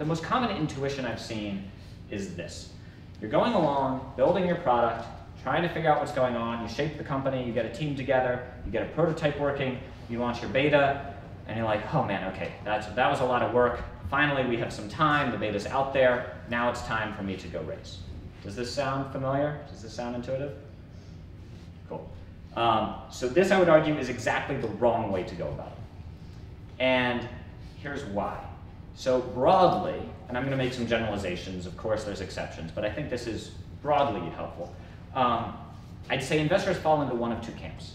the most common intuition I've seen is this. You're going along, building your product, trying to figure out what's going on, you shape the company, you get a team together, you get a prototype working, you launch your beta, and you're like, oh man, okay, that was a lot of work. Finally, we have some time, the beta's out there, now it's time for me to go race. Does this sound familiar? Does this sound intuitive? Cool. So this, I would argue, is exactly the wrong way to go about it. And here's why. So broadly, and I'm going to make some generalizations, of course there's exceptions, but I think this is broadly helpful. I'd say investors fall into one of two camps.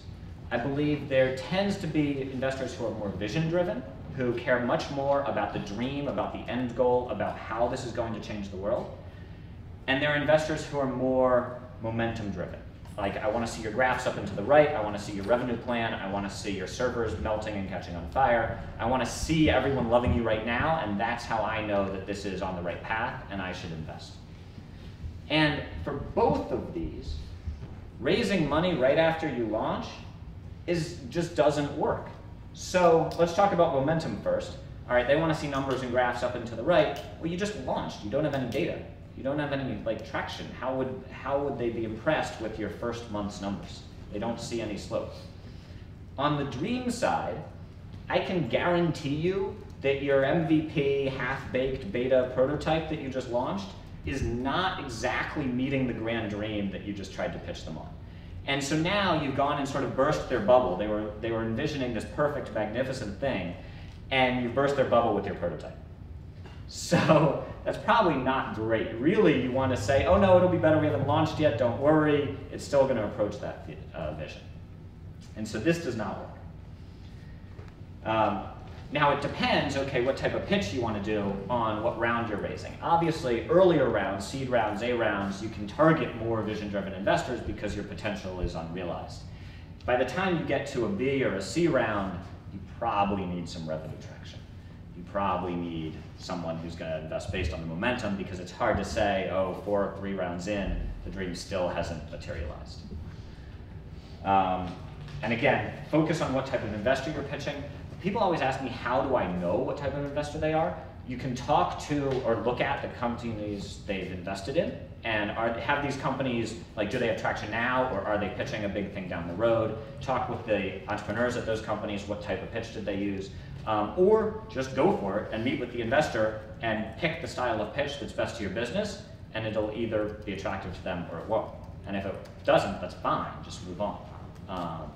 I believe there tends to be investors who are more vision-driven, who care much more about the dream, about the end goal, about how this is going to change the world. And there are investors who are more momentum-driven. Like, I want to see your graphs up and to the right, I want to see your revenue plan, I want to see your servers melting and catching on fire, I want to see everyone loving you right now, and that's how I know that this is on the right path and I should invest. And for both of these, raising money right after you launch just doesn't work. So let's talk about momentum first. All right, they want to see numbers and graphs up and to the right. Well, you just launched. You don't have any data. You don't have any traction. How would they be impressed with your first month's numbers? They don't see any slope. On the dream side, I can guarantee you that your MVP half-baked beta prototype that you just launched is not exactly meeting the grand dream that you just tried to pitch them on. And so now you've gone and sort of burst their bubble. They were envisioning this perfect, magnificent thing, and you burst their bubble with your prototype. So that's probably not great. Really, you want to say, oh no, it'll be better, we haven't launched yet, don't worry, it's still going to approach that vision. And so this does not work. Now it depends, okay, what type of pitch you want to do on what round you're raising. Obviously, earlier rounds, seed rounds, A rounds, you can target more vision-driven investors because your potential is unrealized. By the time you get to a B or a C round, you probably need some revenue traction. You probably need someone who's going to invest based on the momentum, because it's hard to say, oh, 4 or 3 rounds in, the dream still hasn't materialized. And again, focus on what type of investor you're pitching. People always ask me, how do I know what type of investor they are? You can talk to or look at the companies they've invested in, and have these companies, like, do they have traction now, or are they pitching a big thing down the road? Talk with the entrepreneurs at those companies, what type of pitch did they use? Or just go for it and meet with the investor and pick the style of pitch that's best to your business, and it'll either be attractive to them or it won't. And if it doesn't, that's fine, just move on.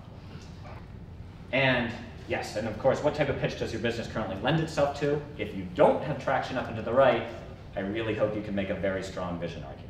And yes, and of course, what type of pitch does your business currently lend itself to? If you don't have traction up and to the right, I really hope you can make a very strong vision argument.